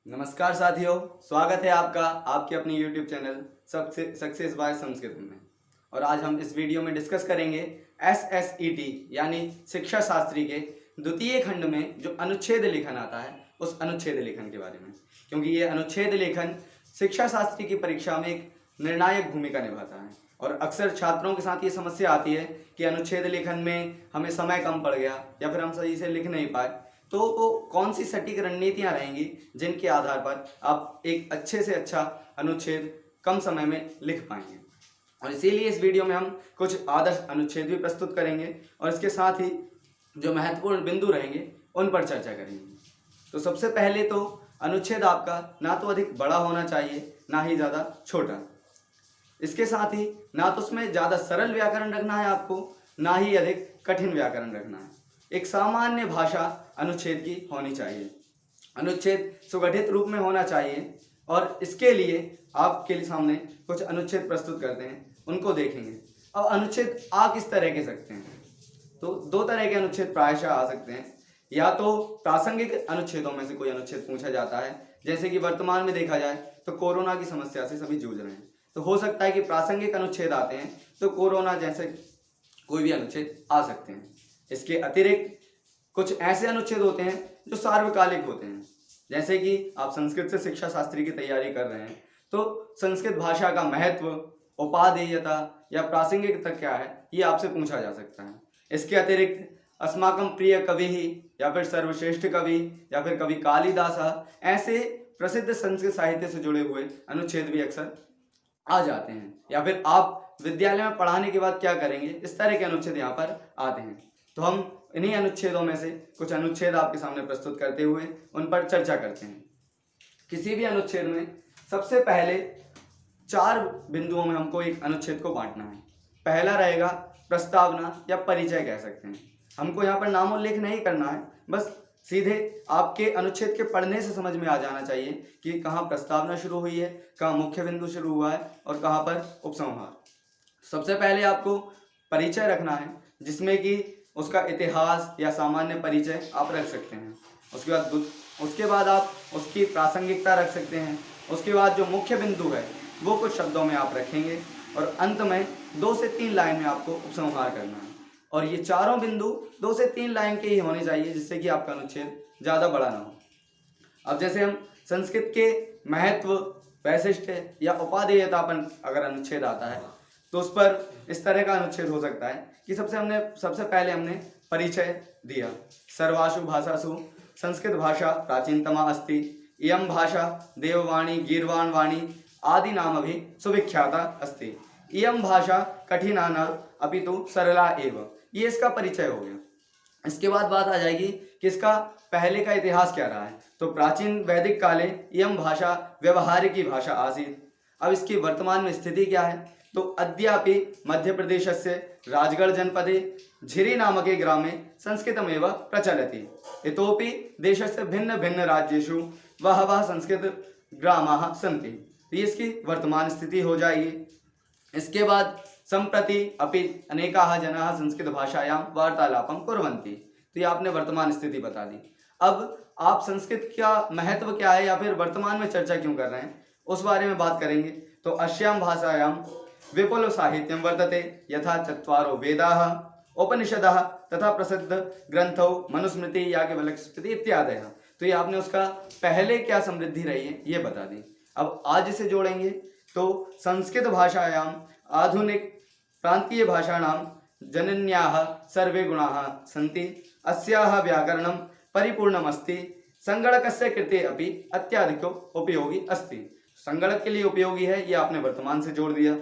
नमस्कार साथियों, स्वागत है आपका आपके अपने YouTube channel success by Sanskrit में। और आज हम इस वीडियो में डिस्कस करेंगे SSET यानी शिक्षा शास्त्री के द्वितीय खंड में जो अनुच्छेद लेखन आता है उस अनुच्छेद लेखन के बारे में, क्योंकि ये अनुच्छेद लेखन शिक्षा शास्त्री की परीक्षा में एक निर्णायक भूमिका निभाता है। और अक्सर छात्रों के साथ ये समस्या आती है कि अनुच्छेद लेखन में हमें समय कम पड़ गया या फिर हम सही से लिख नहीं पाए, तो वो कौन सी सटीक रणनीतियां रहेंगी जिनके आधार पर आप एक अच्छे से अच्छा अनुच्छेद कम समय में लिख पाएंगे। और इसीलिए इस वीडियो में हम कुछ आदर्श अनुच्छेद भी प्रस्तुत करेंगे और इसके साथ ही जो महत्वपूर्ण बिंदु रहेंगे उन पर चर्चा करेंगे। तो सबसे पहले तो अनुच्छेद आपका ना तो अधिक बड़ा होना चाहिए ना ही ज़्यादा छोटा। इसके साथ ही ना तो उसमें ज़्यादा सरल व्याकरण रखना है आपको, ना ही अधिक कठिन व्याकरण रखना है। एक सामान्य भाषा अनुच्छेद की होनी चाहिए। अनुच्छेद सुगठित रूप में होना चाहिए और इसके लिए आपके लिए सामने कुछ अनुच्छेद प्रस्तुत करते हैं, उनको देखेंगे। अब अनुच्छेद आ किस तरह के सकते हैं, तो दो तरह के अनुच्छेद प्रायशः आ सकते हैं। या तो प्रासंगिक अनुच्छेदों में से कोई अनुच्छेद पूछा जाता है, जैसे कि वर्तमान में देखा जाए तो कोरोना की समस्या से सभी जूझ रहे हैं, तो हो सकता है कि प्रासंगिक अनुच्छेद आते हैं तो कोरोना जैसे कोई भी अनुच्छेद आ सकते हैं। इसके अतिरिक्त कुछ ऐसे अनुच्छेद होते हैं जो सार्वकालिक होते हैं, जैसे कि आप संस्कृत से शिक्षा शास्त्री की तैयारी कर रहे हैं तो संस्कृत भाषा का महत्व, उपादेयता या प्रासंगिकता क्या है, ये आपसे पूछा जा सकता है। इसके अतिरिक्त अस्माकं प्रिय कवि ही या फिर सर्वश्रेष्ठ कवि या फिर कवि कालिदास, ऐसे प्रसिद्ध संस्कृत साहित्य से जुड़े हुए अनुच्छेद भी अक्सर आ जाते हैं। या फिर आप विद्यालय में पढ़ाने के बाद क्या करेंगे, इस तरह के अनुच्छेद यहाँ पर आते हैं। तो हम इन्हीं अनुच्छेदों में से कुछ अनुच्छेद आपके सामने प्रस्तुत करते हुए उन पर चर्चा करते हैं। किसी भी अनुच्छेद में सबसे पहले 4 बिंदुओं में हमको एक अनुच्छेद को बांटना है। पहला रहेगा प्रस्तावना या परिचय कह सकते हैं। हमको यहाँ पर नामोल्लेख नहीं करना है, बस सीधे आपके अनुच्छेद के पढ़ने से समझ में आ जाना चाहिए कि कहाँ प्रस्तावना शुरू हुई है, कहाँ मुख्य बिंदु शुरू हुआ है और कहाँ पर उपसंहार। सबसे पहले आपको परिचय रखना है, जिसमें कि उसका इतिहास या सामान्य परिचय आप रख सकते हैं। उसके बाद आप उसकी प्रासंगिकता रख सकते हैं। उसके बाद जो मुख्य बिंदु है वो कुछ शब्दों में आप रखेंगे और अंत में 2 से 3 लाइन में आपको उपसंहार करना है। और ये चारों बिंदु 2 से 3 लाइन के ही होने चाहिए, जिससे कि आपका अनुच्छेद ज़्यादा बड़ा ना हो। अब जैसे हम संस्कृत के महत्व, वैशिष्ट या उपादेयता पर अगर अनुच्छेद आता है तो उस पर इस तरह का अनुच्छेद हो सकता है कि सबसे पहले हमने परिचय दिया। सर्वासु भाषासु संस्कृत भाषा प्राचीनतमा अस्ति, इयं भाषा देववाणी गीर्वाण वाणी आदि नाम भी सुविख्याता अस्ति, इयं भाषा कठिना न अपितु सरला एव। ये इसका परिचय हो गया। इसके बाद बात आ जाएगी कि इसका पहले का इतिहास क्या रहा है। तो प्राचीन वैदिक काले इयं भाषा व्यवहारिकी भाषा आसीत्। अब इसकी वर्तमान में स्थिति क्या है, तो अद्यापि मध्य प्रदेश से राजगढ़ जनपदे झिरी नामके ग्रामे संस्कृतमेव प्रचलति। इतोपि देशस्य भिन्न भिन्न राज्येषु बहवः संस्कृत ग्रामाः सन्ति। ये इसकी वर्तमान स्थिति हो जाएगी। इसके बाद संप्रति अपि अनेकाः जनाः संस्कृत भाषायां वार्तालापं कुर्वन्ति। तो ये आपने वर्तमान स्थिति बता दी। अब आप संस्कृत का महत्व क्या है या फिर वर्तमान में चर्चा क्यों कर रहे हैं, उस बारे में बात करेंगे। तो अस्यां भाषायां विपुल साहित्यं वर्तते, यथा चत्वारो वेदाः, उपनिषदः तथा प्रसिद्ध ग्रंथौ मनुस्मृति, याज्ञवल्क्य इत्यादयः। तो ये आपने उसका पहले क्या समृद्धि रही है ये बता दी। अब आज इसे जोड़ेंगे तो संस्कृत भाषायां आधुनिक प्रांतीय भाषाणां जनन्याः सर्वे गुणाः सन्ति, अस्याः व्याकरणं परिपूर्णमस्ति, संगणकस्य कृते अपि अत्याधिको उपयोगी अस्ति। संगणक के लिए उपयोगी है, ये आपने वर्तमान से जोड़ दिया।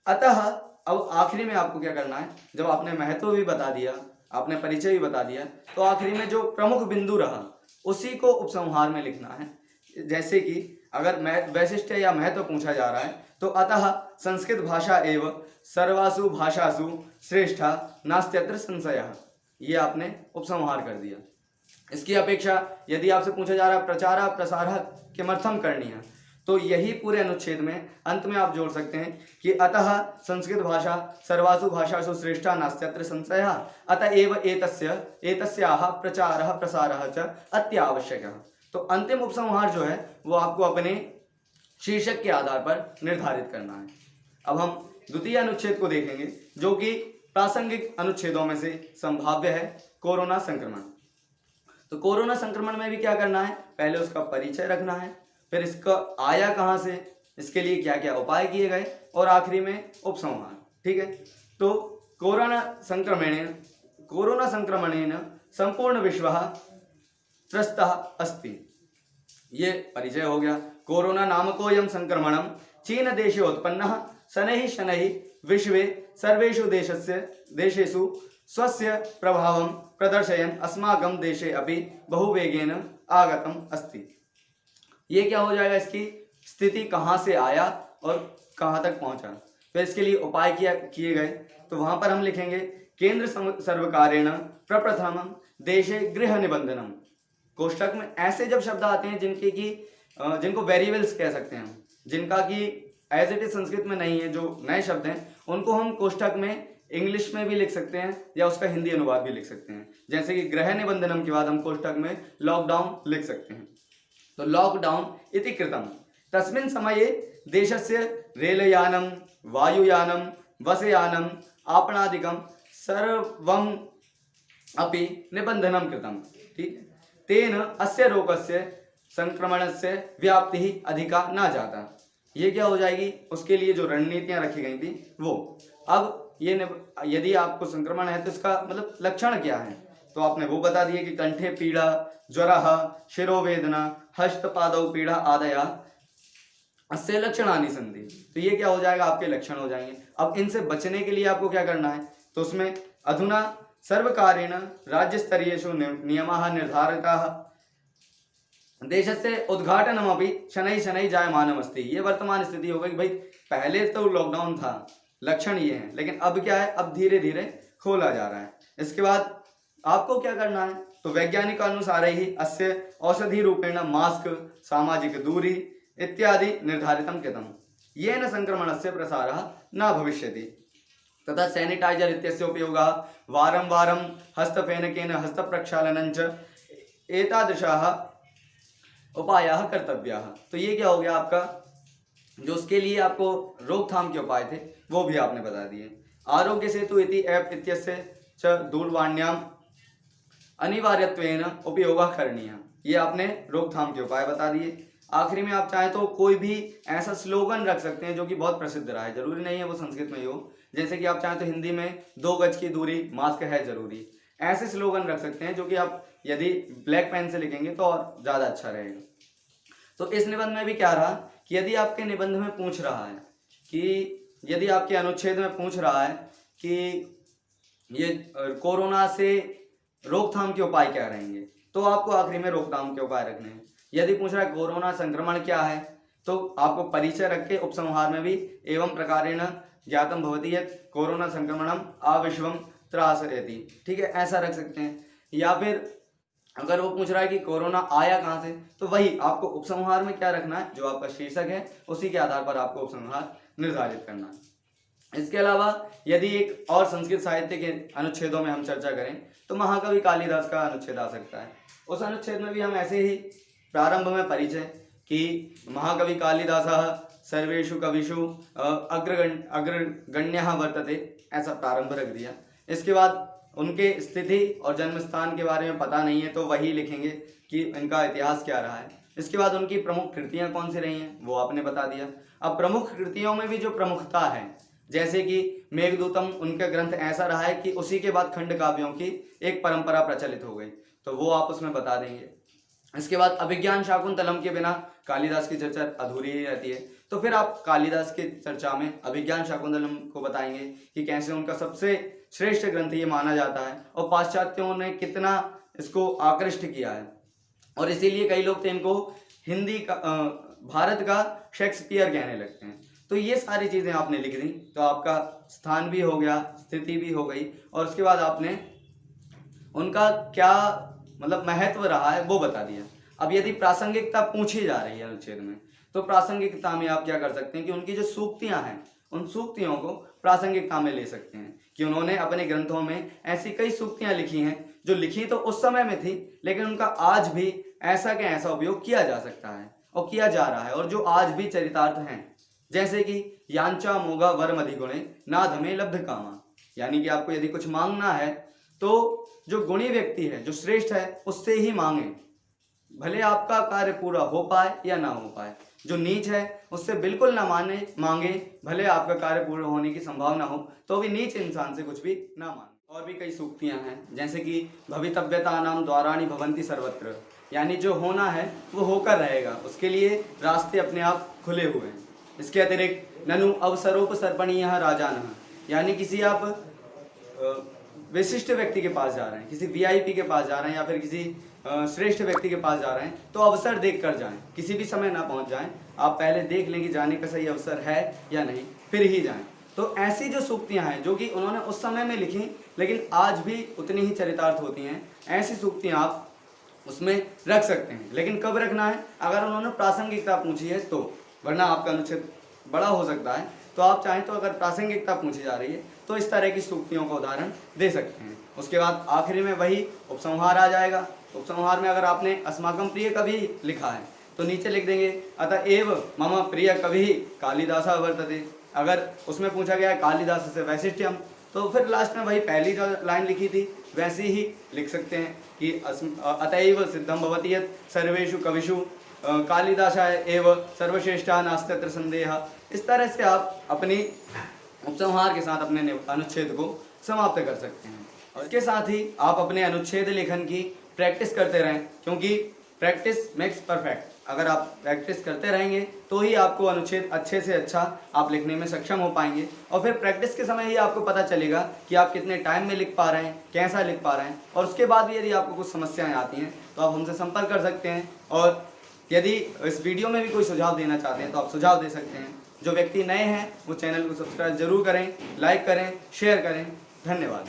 अतः अब आखिरी में आपको क्या करना है, जब आपने महत्व भी बता दिया, आपने परिचय भी बता दिया, तो आखिरी में जो प्रमुख बिंदु रहा उसी को उपसंहार में लिखना है। जैसे कि अगर वैशिष्ट या महत्व पूछा जा रहा है तो अतः संस्कृत भाषा एव सर्वासु भाषासु श्रेष्ठा नास्त्यत्र संशयः, ये आपने उपसंहार कर दिया। इसकी अपेक्षा यदि आपसे पूछा जा रहा है प्रचार प्रसार किमर्थम करनी है, तो यही पूरे अनुच्छेद में अंत में आप जोड़ सकते हैं कि अतः संस्कृत भाषा सर्वासु भाषासु श्रेष्ठा नास्त्यत्र संशयः अतएव एतस्याः प्रचारः प्रसारः च अत्यावश्यकः। तो अंतिम उपसंहार जो है वो आपको अपने शीर्षक के आधार पर निर्धारित करना है। अब हम द्वितीय अनुच्छेद को देखेंगे जो कि प्रासंगिक अनुच्छेदों में से संभाव्य है, कोरोना संक्रमण। तो कोरोना संक्रमण में भी क्या करना है, पहले उसका परिचय रखना है, फिर इसका आया कहाँ से, इसके लिए क्या क्या उपाय किए गए, और आखिरी में उपसंहार। ठीक है। तो कोरोना संक्रमणेन संपूर्ण विश्व त्रस्तः अस्ति। ये परिचय हो गया। कोरोना नामकोऽयं संक्रमणं चीन देशे उत्पन्नः शनैः शनैः विश्वे सर्वेषु देशेषु स्वस्य प्रभावं प्रदर्शयन् अस्माकं देशे अपि बहुवेगेन आगतम् अस्ति। ये क्या हो जाएगा, इसकी स्थिति कहाँ से आया और कहाँ तक पहुँचा। तो इसके लिए उपाय किए गए। तो वहाँ पर हम लिखेंगे केंद्र सर्वकारेण प्रप्रथमं देशे गृह निबंधनम। कोष्टक में ऐसे जब शब्द आते हैं जिनको वेरिएबल्स कह सकते हैं, जिनका कि एज इट इज संस्कृत में नहीं है, जो नए शब्द हैं उनको हम कोष्टक में इंग्लिश में भी लिख सकते हैं या उसका हिंदी अनुवाद भी लिख सकते हैं। जैसे कि गृह निबंधनम के बाद हम कोष्टक में लॉकडाउन लिख सकते हैं। तो लॉकडाउन इति कृतम तस्मिन् समये देशस्य रेलयानं वायुयानं बसयानं आपणादिकं सर्वम् अपि निबंधनं कृतम। ठीक है। तेन अस्य रोगस्य संक्रमणस्य व्याप्ति अधिका न जाता। ये क्या हो जाएगी, उसके लिए जो रणनीतियां रखी गई थी वो। अब ये यदि आपको संक्रमण है तो इसका मतलब लक्षण क्या है, तो आपने वो बता दिए कि कंठे पीड़ा, ज्वरः, शिरोवेदना, हस्तपादौ पीड़ा आदया अस्य लक्षणानि सन्ति। तो ये क्या हो जाएगा, आपके लक्षण हो जाएंगे। अब इनसे बचने के लिए आपको क्या करना है, तो उसमें अधुना सर्वकारेण राज्य स्तरीयेषु नियमाः निर्धारिताः देशस्य उद्घाटनमपि शनैः शनैः जायमानमस्ति। ये वर्तमान स्थिति हो गई भाई, पहले तो लॉकडाउन था, लक्षण ये हैं, लेकिन अब क्या है, अब धीरे धीरे खोला जा रहा है। इसके बाद आपको क्या करना है, तो वैज्ञानिक अनुसार ही अस्य औषधि रूपेण मास्क, सामाजिक दूरी इत्यादि निर्धारितं कृतम्। येन संक्रमणस्य प्रसारः न भविष्यति तथा सैनिटाइजर इत्यस्य उपयोगः वारं वारं हस्तफेनकेन हस्तप्रक्षालनं च एतादृशाः उपायाः कर्तव्याः। तो ये क्या हो गया आपका, जो उसके लिए आपको रोकथाम के उपाय थे वो भी आपने बता दिए। आरोग्य सेतु इति ऐप इत्यस्य च दूरवाण्याम् अनिवार्यत्वेन उपयोगः करणीयः। ये आपने रोकथाम के उपाय बता दिए। आखिरी में आप चाहें तो कोई भी ऐसा स्लोगन रख सकते हैं जो कि बहुत प्रसिद्ध रहा है, जरूरी नहीं है वो संस्कृत में ही हो। जैसे कि आप चाहें तो हिंदी में 2 गज की दूरी, मास्क है जरूरी, ऐसे स्लोगन रख सकते हैं जो कि आप यदि ब्लैक पेन से लिखेंगे तो और ज़्यादा अच्छा रहेगा। तो इस निबंध में भी क्या रहा कि यदि आपके निबंध में पूछ रहा है कि यदि आपके अनुच्छेद में पूछ रहा है कि ये कोरोना से रोकथाम के उपाय क्या रहेंगे, तो आपको आखिरी में रोकथाम के उपाय रखने हैं। यदि पूछ रहा है कोरोना संक्रमण क्या है, तो आपको परिचय रख के उपसंहार में भी एवं प्रकारेण ज्ञातम भवति यत् कोरोना संक्रमणम आविश्वम त्रासयति। ठीक है, ऐसा रख सकते हैं। या फिर अगर वो पूछ रहा है कि कोरोना आया कहाँ से, तो वही आपको उपसंहार में क्या रखना है, जो आपका शीर्षक है उसी के आधार पर आपको उपसंहार निर्धारित करना है। इसके अलावा यदि एक और संस्कृत साहित्य के अनुच्छेदों में हम चर्चा करें तो महाकवि कालिदास का अनुच्छेद आ सकता है। उस अनुच्छेद में भी हम ऐसे ही प्रारंभ में परिचय कि महाकवि कालिदासः सर्वेषु कविषु अग्रगण्यः वर्तते, ऐसा प्रारंभ रख दिया। इसके बाद उनके स्थिति और जन्म स्थान के बारे में पता नहीं है तो वही लिखेंगे कि इनका इतिहास क्या रहा है। इसके बाद उनकी प्रमुख कृतियां कौन सी रही हैं वो आपने बता दिया। अब प्रमुख कृतियों में भी जो प्रमुखता है, जैसे कि मेघदूतम उनका ग्रंथ ऐसा रहा है कि उसी के बाद खंड काव्यों की एक परंपरा प्रचलित हो गई, तो वो आप उसमें बता देंगे। इसके बाद अभिज्ञान शाकुंतलम के बिना कालिदास की चर्चा अधूरी ही रहती है, तो फिर आप कालिदास की चर्चा में अभिज्ञान शाकुंतलम को बताएंगे कि कैसे उनका सबसे श्रेष्ठ ग्रंथ ये माना जाता है और पाश्चात्यों ने कितना इसको आकृष्ट किया है, और इसीलिए कई लोग तो इनको हिंदी का भारत का शेक्सपियर कहने लगते हैं। तो ये सारी चीज़ें आपने लिख दी, तो आपका स्थान भी हो गया, स्थिति भी हो गई, और उसके बाद आपने उनका क्या मतलब महत्व रहा है वो बता दिया। अब यदि प्रासंगिकता पूछी जा रही है अनुच्छेद में, तो प्रासंगिकता में आप क्या कर सकते हैं कि उनकी जो सूक्तियां हैं उन सूक्तियों को प्रासंगिकता में ले सकते हैं कि उन्होंने अपने ग्रंथों में ऐसी कई सूक्तियां लिखी हैं जो लिखी तो उस समय में थी, लेकिन उनका आज भी ऐसा के ऐसा उपयोग किया जा सकता है और किया जा रहा है, और जो आज भी चरितार्थ हैं। जैसे कि यांचा मोगा वर मधिगुणे नाद में लब्ध कामा, यानी कि आपको यदि कुछ मांगना है तो जो गुणी व्यक्ति है, जो श्रेष्ठ है, उससे ही मांगे, भले आपका कार्य पूरा हो पाए या ना हो पाए। जो नीच है उससे बिल्कुल ना मांगे, भले आपका कार्य पूरा होने की संभावना हो तो भी नीच इंसान से कुछ भी ना मांगे। और भी कई सूक्तियां हैं, जैसे कि भवितव्यता नाम द्वाराणि भवन्ति सर्वत्र, यानी जो होना है वो होकर रहेगा, उसके लिए रास्ते अपने आप खुले हुए हैं। इसके अतिरिक्त ननु अवसरोपसर्पणीय राजानः, यानी किसी आप विशिष्ट व्यक्ति के पास जा रहे हैं, किसी वीआईपी के पास जा रहे हैं या फिर किसी श्रेष्ठ व्यक्ति के पास जा रहे हैं तो अवसर देख कर जाएं, किसी भी समय ना पहुंच जाएं। आप पहले देख लें कि जाने का सही अवसर है या नहीं, फिर ही जाएं। तो ऐसी जो सूक्तियां हैं जो कि उन्होंने उस समय में लिखी लेकिन आज भी उतनी ही चरितार्थ होती हैं, ऐसी सूक्तियां आप उसमें रख सकते हैं। लेकिन कब रखना है? अगर उन्होंने प्रासंगिकता पूछी है तो, वरना आपका अनुच्छेद बड़ा हो सकता है। तो आप चाहें तो अगर प्रासंगिकता पूछी जा रही है तो इस तरह की सूक्तियों का उदाहरण दे सकते हैं। उसके बाद आखिरी में वही उपसंहार आ जाएगा। उपसंहार में अगर आपने अस्माकं प्रिय कवि लिखा है तो नीचे लिख देंगे अतएव मम प्रिय कवि कालिदास वर्तते। अगर उसमें पूछा गया है कालिदास से वैशिष्ट्यम, तो फिर लास्ट में वही पहली जो लाइन लिखी थी वैसी ही लिख सकते हैं कि अतएव सिद्धम भवति यत् सर्वेषु कविषु कालिदासाय एव सर्वश्रेष्ठा नास्त्यत्र संदेह। इस तरह से आप अपनी उपसंहार के साथ अपने अनुच्छेद को समाप्त कर सकते हैं। और इसके साथ ही आप अपने अनुच्छेद लेखन की प्रैक्टिस करते रहें, क्योंकि प्रैक्टिस मेक्स परफेक्ट। अगर आप प्रैक्टिस करते रहेंगे तो ही आपको अनुच्छेद अच्छे से अच्छा आप लिखने में सक्षम हो पाएंगे, और फिर प्रैक्टिस के समय ही आपको पता चलेगा कि आप कितने टाइम में लिख पा रहे हैं, कैसा लिख पा रहे हैं। और उसके बाद भी यदि आपको कुछ समस्याएं आती हैं तो आप हमसे संपर्क कर सकते हैं, और यदि इस वीडियो में भी कोई सुझाव देना चाहते हैं तो आप सुझाव दे सकते हैं। जो व्यक्ति नए हैं वो चैनल को सब्सक्राइब जरूर करें, लाइक करें, शेयर करें। धन्यवाद।